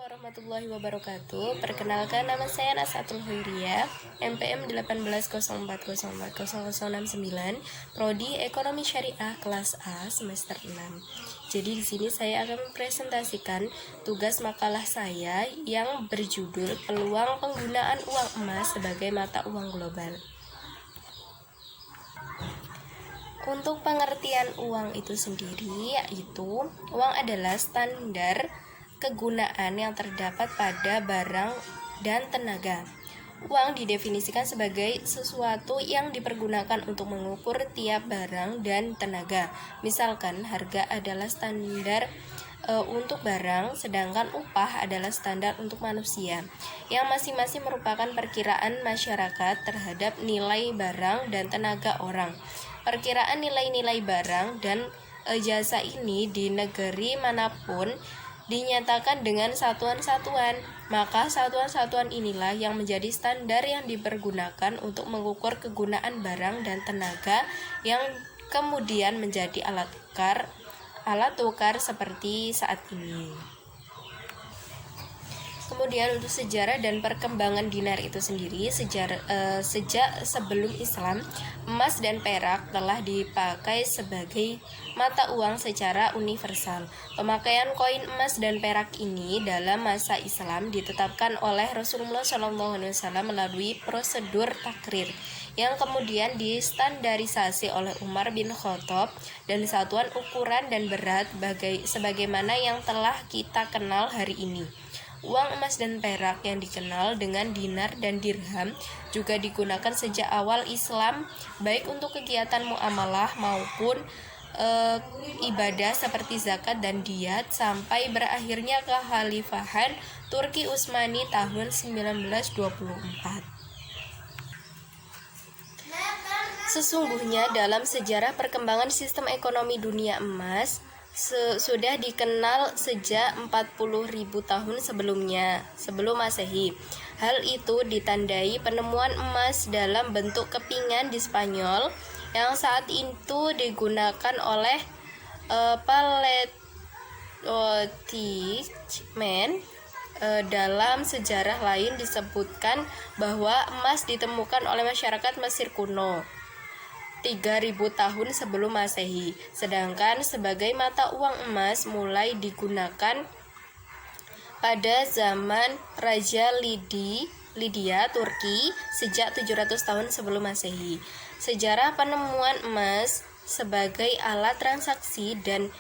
warahmatullahi wabarakatuh. Perkenalkan, nama saya Nasatul Huiria, MPM 1804040069, Prodi Ekonomi Syariah kelas A semester 6. Jadi di sini saya akan mempresentasikan tugas makalah saya yang berjudul Peluang Penggunaan Uang Emas sebagai Mata Uang Global. Untuk pengertian uang itu sendiri, yaitu uang adalah standar kegunaan yang terdapat pada barang dan tenaga. Uang didefinisikan sebagai sesuatu yang dipergunakan untuk mengukur tiap barang dan tenaga. Misalkan harga adalah standar untuk barang, sedangkan upah adalah standar untuk manusia, yang masing-masing merupakan perkiraan masyarakat terhadap nilai barang dan tenaga orang. Perkiraan nilai-nilai barang dan jasa ini di negeri manapun dinyatakan dengan satuan-satuan, maka satuan-satuan inilah yang menjadi standar yang dipergunakan untuk mengukur kegunaan barang dan tenaga yang kemudian menjadi alat tukar seperti saat ini. Kemudian untuk sejarah dan perkembangan dinar itu sendiri, sejak sebelum Islam, emas dan perak telah dipakai sebagai mata uang secara universal. Pemakaian koin emas dan perak ini dalam masa Islam ditetapkan oleh Rasulullah SAW melalui prosedur takrir, yang kemudian distandarisasi oleh Umar bin Khattab, dan satuan ukuran dan berat sebagaimana yang telah kita kenal hari ini. Uang emas dan perak yang dikenal dengan dinar dan dirham juga digunakan sejak awal Islam, baik untuk kegiatan muamalah maupun ibadah seperti zakat dan diat, sampai berakhirnya kekhalifahan Turki Utsmani tahun 1924. Sesungguhnya dalam sejarah perkembangan sistem ekonomi dunia, emas sudah dikenal sejak 40.000 tahun sebelum Masehi. Hal itu ditandai penemuan emas dalam bentuk kepingan di Spanyol yang saat itu digunakan oleh paleontologmen. Dalam sejarah lain disebutkan bahwa emas ditemukan oleh masyarakat Mesir kuno 3.000 tahun sebelum Masehi, sedangkan sebagai mata uang emas mulai digunakan pada zaman Raja Lydia Turki sejak 700 tahun sebelum Masehi. Sejarah penemuan emas sebagai alat transaksi dan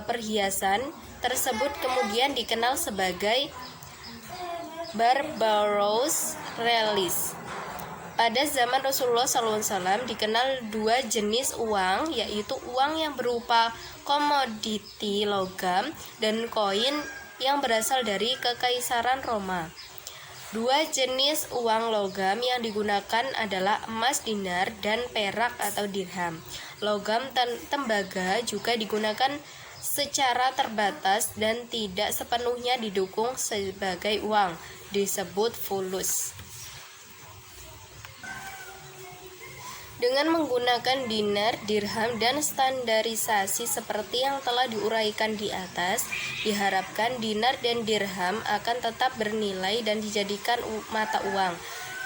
perhiasan tersebut kemudian dikenal sebagai Barbaros Realis. Pada zaman Rasulullah SAW dikenal dua jenis uang, yaitu uang yang berupa komoditi logam dan koin yang berasal dari Kekaisaran Roma. Dua jenis uang logam yang digunakan adalah emas dinar dan perak atau dirham. Logam tembaga juga digunakan secara terbatas dan tidak sepenuhnya didukung sebagai uang, disebut fulus. Dengan menggunakan dinar, dirham, dan standarisasi seperti yang telah diuraikan di atas, diharapkan dinar dan dirham akan tetap bernilai dan dijadikan mata uang.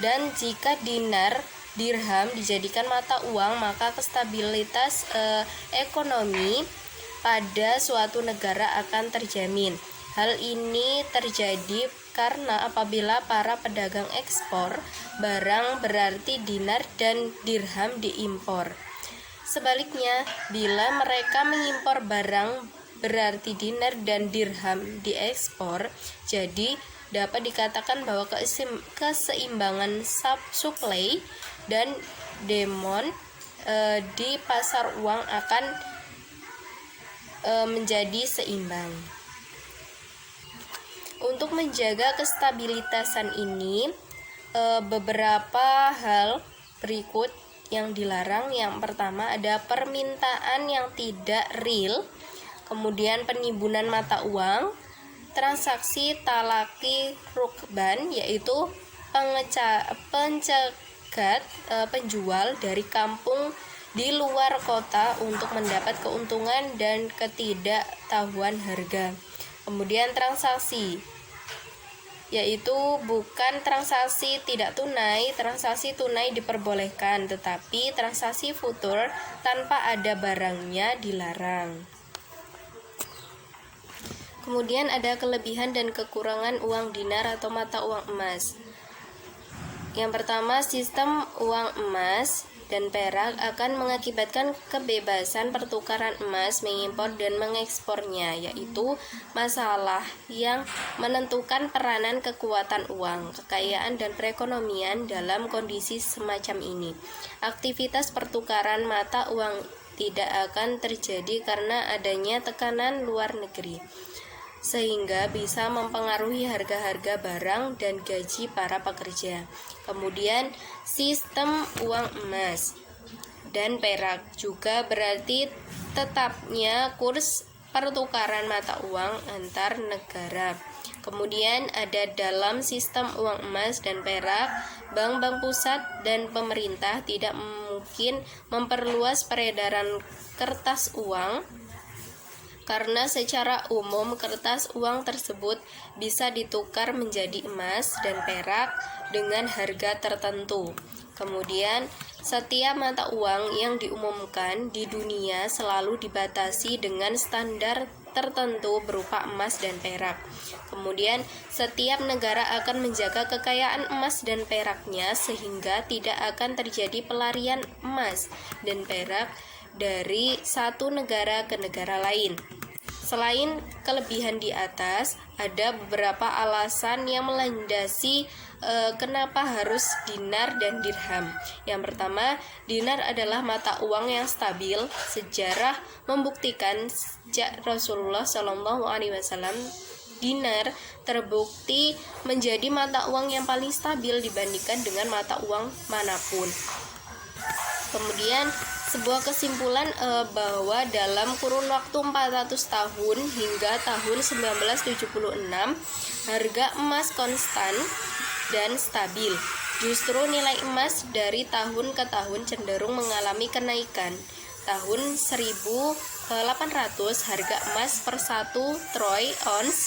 Dan jika dinar, dirham dijadikan mata uang, maka stabilitas ekonomi pada suatu negara akan terjamin. Hal ini terjadi karena apabila para pedagang ekspor barang berarti dinar dan dirham diimpor. Sebaliknya, bila mereka mengimpor barang berarti dinar dan dirham diekspor. Jadi dapat dikatakan bahwa keseimbangan supply dan demand di pasar uang akan menjadi seimbang. Untuk menjaga kestabilitasan ini, beberapa hal berikut yang dilarang. Yang pertama ada permintaan yang tidak real, kemudian penimbunan mata uang, transaksi talaki rukban, yaitu pencegat penjual dari kampung di luar kota untuk mendapat keuntungan dan ketidaktahuan harga. Kemudian transaksi yaitu bukan transaksi tidak tunai. Transaksi tunai diperbolehkan, tetapi transaksi futur tanpa ada barangnya dilarang. Kemudian ada kelebihan dan kekurangan uang dinar atau mata uang emas. Yang pertama, sistem uang emas dan perak akan mengakibatkan kebebasan pertukaran emas, mengimpor dan mengekspornya, yaitu masalah yang menentukan peranan kekuatan uang, kekayaan dan perekonomian dalam kondisi semacam ini. Aktivitas pertukaran mata uang tidak akan terjadi karena adanya tekanan luar negeri, sehingga bisa mempengaruhi harga-harga barang dan gaji para pekerja. Kemudian, sistem uang emas dan perak juga berarti tetapnya kurs pertukaran mata uang antar negara. Kemudian ada dalam sistem uang emas dan perak, bank-bank pusat dan pemerintah tidak mungkin memperluas peredaran kertas uang, karena secara umum kertas uang tersebut bisa ditukar menjadi emas dan perak dengan harga tertentu. Kemudian, setiap mata uang yang diumumkan di dunia selalu dibatasi dengan standar tertentu berupa emas dan perak. Kemudian, setiap negara akan menjaga kekayaan emas dan peraknya sehingga tidak akan terjadi pelarian emas dan perak dari satu negara ke negara lain. Selain kelebihan di atas, ada beberapa alasan yang melandasi kenapa harus dinar dan dirham. Yang pertama, dinar adalah mata uang yang stabil. Sejarah membuktikan sejak Rasulullah SAW, dinar terbukti menjadi mata uang yang paling stabil dibandingkan dengan mata uang manapun. Kemudian sebuah kesimpulan bahwa dalam kurun waktu 400 tahun hingga tahun 1976, harga emas konstan dan stabil. Justru nilai emas dari tahun ke tahun cenderung mengalami kenaikan. Tahun 1800 harga emas per 1 troy ounce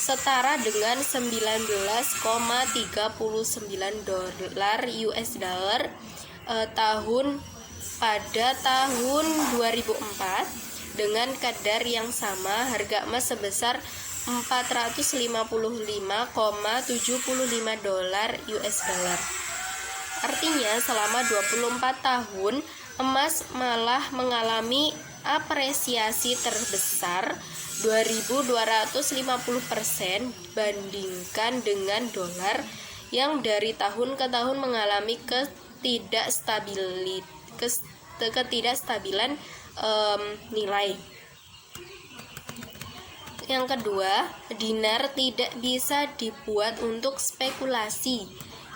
setara dengan 19,39 dolar US dollar. Pada tahun 2004 dengan kadar yang sama harga emas sebesar 455,75 dolar US dollar. Artinya selama 24 tahun emas malah mengalami apresiasi terbesar 2.250% dibandingkan dengan dolar yang dari tahun ke tahun mengalami ketidakstabilan nilai. Yang kedua, dinar tidak bisa dibuat untuk spekulasi.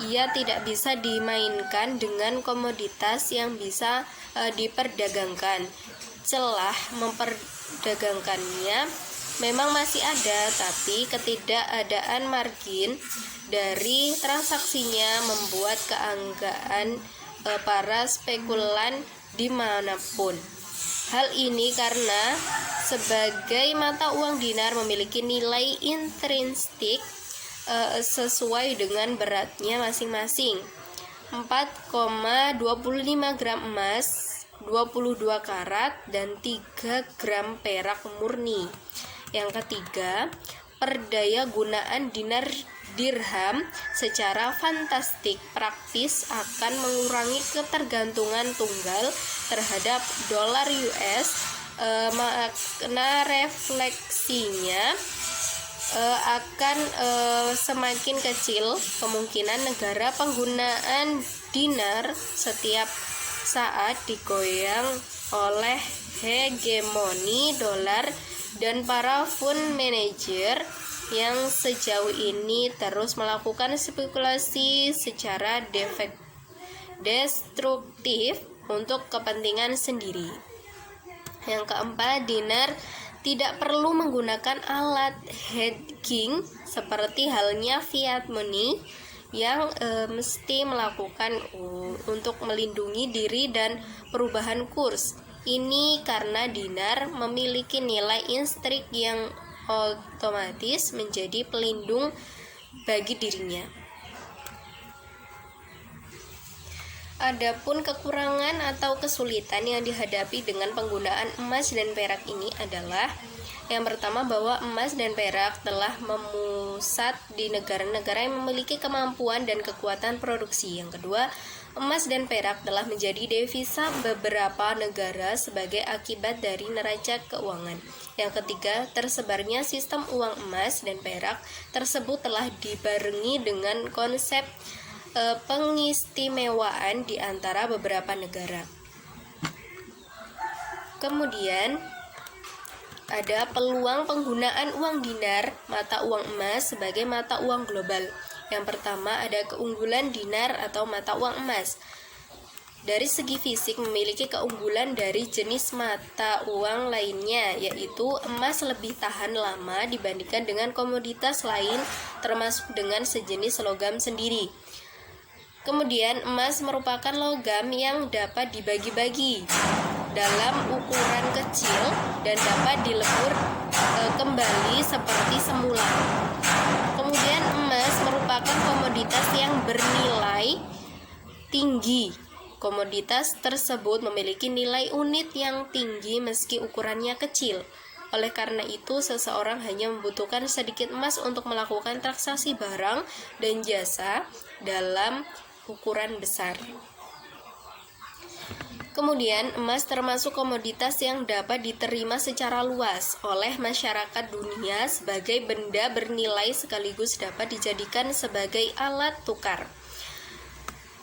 Ia tidak bisa dimainkan dengan komoditas yang bisa diperdagangkan. Celah memperdagangkannya memang masih ada, tapi ketidakadaan margin dari transaksinya membuat keanggaan para spekulan dimanapun. Hal ini karena sebagai mata uang dinar memiliki nilai intrinsik sesuai dengan beratnya masing-masing. 4,25 gram emas, 22 karat, dan 3 gram perak murni. Yang ketiga, perdaya gunaan dinar dirham secara fantastik praktis akan mengurangi ketergantungan tunggal terhadap dolar US. Makna refleksinya akan semakin kecil kemungkinan negara penggunaan dinar setiap saat digoyang oleh hegemoni dolar dan para fund manager yang sejauh ini terus melakukan spekulasi secara destruktif untuk kepentingan sendiri. Yang keempat, dinar tidak perlu menggunakan alat hedging seperti halnya fiat money yang mesti melakukan untuk melindungi diri dan perubahan kurs. Ini karena dinar memiliki nilai intrinsik yang otomatis menjadi pelindung bagi dirinya. Adapun kekurangan atau kesulitan yang dihadapi dengan penggunaan emas dan perak ini adalah yang pertama, bahwa emas dan perak telah memusat di negara-negara yang memiliki kemampuan dan kekuatan produksi. Yang kedua, emas dan perak telah menjadi devisa beberapa negara sebagai akibat dari neraca keuangan. Yang ketiga, tersebarnya sistem uang emas dan perak tersebut telah dibarengi dengan konsep pengistimewaan di antara beberapa negara. Kemudian ada peluang penggunaan uang dinar, mata uang emas, sebagai mata uang global. Yang pertama, ada keunggulan dinar atau mata uang emas. Dari segi fisik memiliki keunggulan dari jenis mata uang lainnya, yaitu emas lebih tahan lama dibandingkan dengan komoditas lain, termasuk dengan sejenis logam sendiri. Kemudian emas merupakan logam yang dapat dibagi-bagi dalam ukuran kecil dan dapat dilebur kembali seperti semula. Kemudian emas merupakan komoditas yang bernilai tinggi. Komoditas tersebut memiliki nilai unit yang tinggi meski ukurannya kecil. Oleh karena itu, seseorang hanya membutuhkan sedikit emas untuk melakukan transaksi barang dan jasa dalam ukuran besar. Kemudian, emas termasuk komoditas yang dapat diterima secara luas oleh masyarakat dunia sebagai benda bernilai sekaligus dapat dijadikan sebagai alat tukar.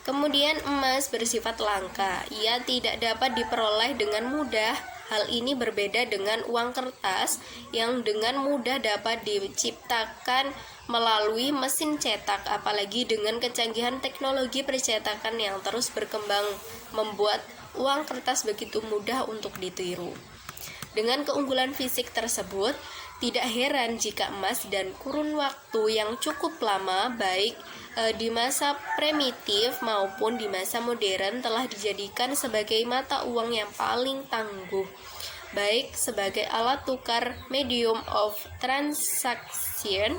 Kemudian, emas bersifat langka. Ia tidak dapat diperoleh dengan mudah. Hal ini berbeda dengan uang kertas yang dengan mudah dapat diciptakan melalui mesin cetak, apalagi dengan kecanggihan teknologi percetakan yang terus berkembang membuat uang kertas begitu mudah untuk ditiru. Dengan keunggulan fisik tersebut, tidak heran jika emas dan kurun waktu yang cukup lama, baik di masa primitif maupun di masa modern, telah dijadikan sebagai mata uang yang paling tangguh, baik sebagai alat tukar medium of transaction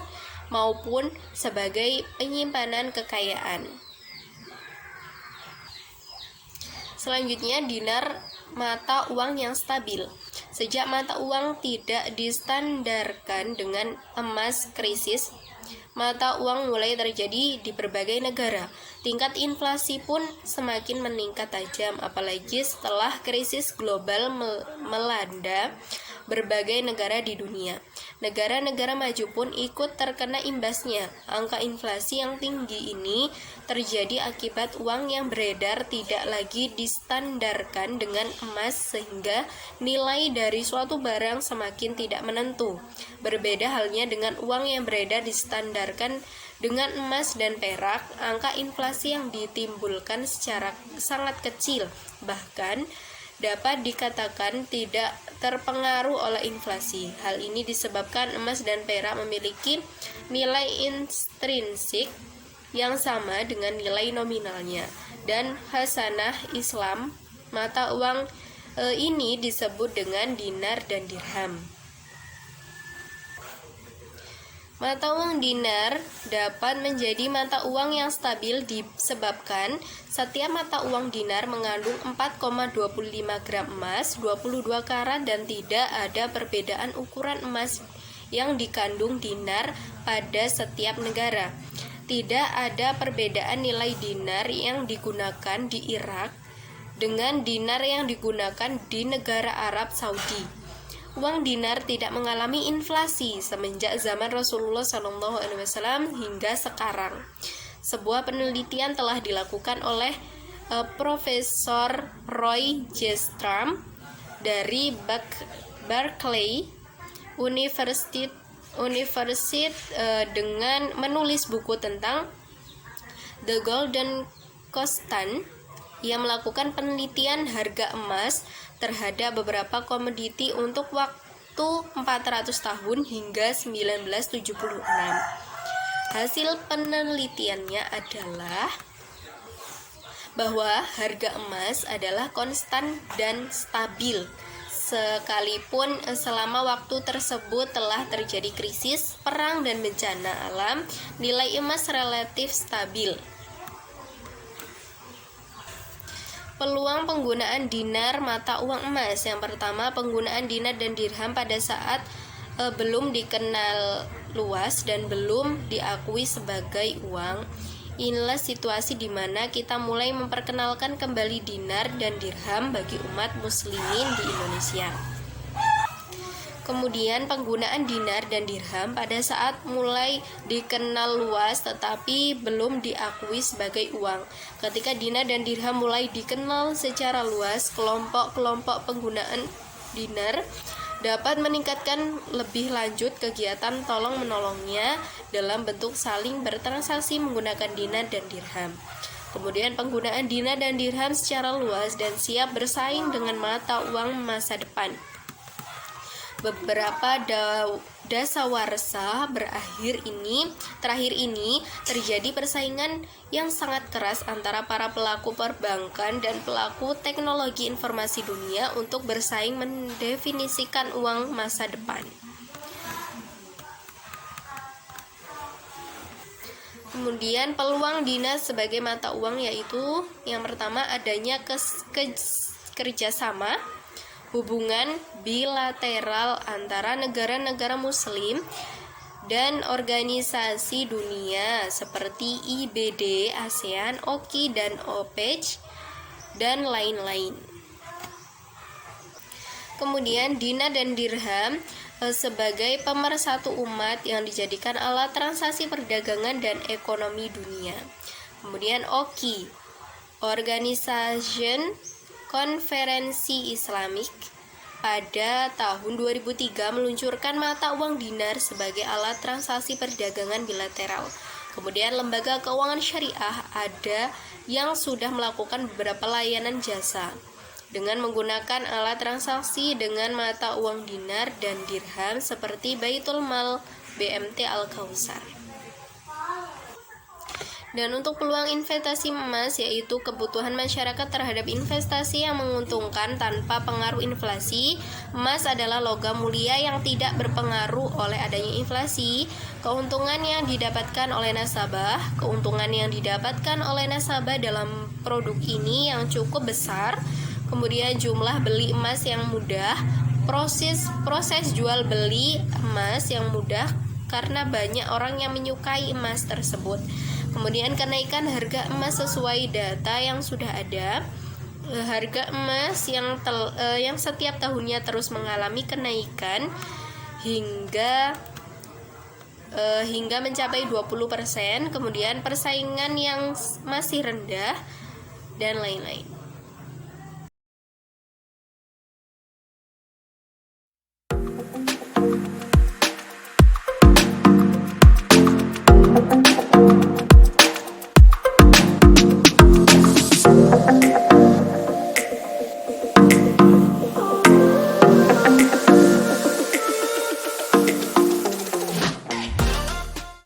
maupun sebagai penyimpanan kekayaan. Selanjutnya, dinar, mata uang yang stabil. Sejak mata uang tidak distandarkan dengan emas krisis, mata uang mulai terjadi di berbagai negara. Tingkat inflasi pun semakin meningkat tajam, apalagi setelah krisis global melanda berbagai negara di dunia. Negara-negara maju pun ikut terkena imbasnya. Angka inflasi yang tinggi ini terjadi akibat uang yang beredar tidak lagi distandarkan dengan emas, sehingga nilai dari suatu barang semakin tidak menentu. Berbeda halnya dengan uang yang beredar distandarkan dengan emas dan perak, angka inflasi yang ditimbulkan secara sangat kecil, bahkan dapat dikatakan tidak terpengaruh oleh inflasi. Hal ini disebabkan emas dan perak memiliki nilai intrinsik yang sama dengan nilai nominalnya, dan hasanah Islam mata uang ini disebut dengan dinar dan dirham. Mata uang dinar dapat menjadi mata uang yang stabil disebabkan setiap mata uang dinar mengandung 4,25 gram emas, 22 karat, dan tidak ada perbedaan ukuran emas yang dikandung dinar pada setiap negara. Tidak ada perbedaan nilai dinar yang digunakan di Irak dengan dinar yang digunakan di negara Arab Saudi. Uang dinar tidak mengalami inflasi semenjak zaman Rasulullah SAW hingga sekarang. Sebuah penelitian telah dilakukan oleh Profesor Roy J. Stram dari Berkeley University dengan menulis buku tentang The Golden Constant. Ia melakukan penelitian harga emas terhadap beberapa komoditi untuk waktu 400 tahun hingga 1976. Hasil penelitiannya adalah bahwa harga emas adalah konstan dan stabil sekalipun selama waktu tersebut telah terjadi krisis, perang, dan bencana alam, nilai emas relatif stabil. Peluang penggunaan dinar mata uang emas. Yang pertama, penggunaan dinar dan dirham pada saat belum dikenal luas dan belum diakui sebagai uang. Inilah situasi di mana kita mulai memperkenalkan kembali dinar dan dirham bagi umat muslimin di Indonesia. Kemudian penggunaan dinar dan dirham pada saat mulai dikenal luas tetapi belum diakui sebagai uang. Ketika dinar dan dirham mulai dikenal secara luas, kelompok-kelompok penggunaan dinar dapat meningkatkan lebih lanjut kegiatan tolong-menolongnya dalam bentuk saling bertransaksi menggunakan dinar dan dirham. Kemudian penggunaan dinar dan dirham secara luas dan siap bersaing dengan mata uang masa depan. Beberapa dasawarsa terakhir ini terjadi persaingan yang sangat keras antara para pelaku perbankan dan pelaku teknologi informasi dunia untuk bersaing mendefinisikan uang masa depan. Kemudian peluang dinar sebagai mata uang yaitu yang pertama adanya kerjasama hubungan bilateral antara negara-negara muslim dan organisasi dunia seperti IBD, ASEAN, OKI, dan OPEC, dan lain-lain. Kemudian dinar dan dirham sebagai pemersatu umat yang dijadikan alat transaksi perdagangan dan ekonomi dunia. Kemudian OKI, Organization Konferensi Islamik, pada tahun 2003 meluncurkan mata uang dinar sebagai alat transaksi perdagangan bilateral. Kemudian lembaga keuangan syariah ada yang sudah melakukan beberapa layanan jasa dengan menggunakan alat transaksi dengan mata uang dinar dan dirham seperti Baitul Mal, BMT Al-Kautsar. Dan untuk peluang investasi emas yaitu kebutuhan masyarakat terhadap investasi yang menguntungkan tanpa pengaruh inflasi. Emas adalah logam mulia yang tidak berpengaruh oleh adanya inflasi. Keuntungan yang didapatkan oleh nasabah dalam produk ini yang cukup besar. Kemudian jumlah beli emas yang mudah, proses jual beli emas yang mudah karena banyak orang yang menyukai emas tersebut. Kemudian kenaikan harga emas sesuai data yang sudah ada. Harga emas yang setiap tahunnya terus mengalami kenaikan hingga mencapai 20%, kemudian persaingan yang masih rendah dan lain-lain.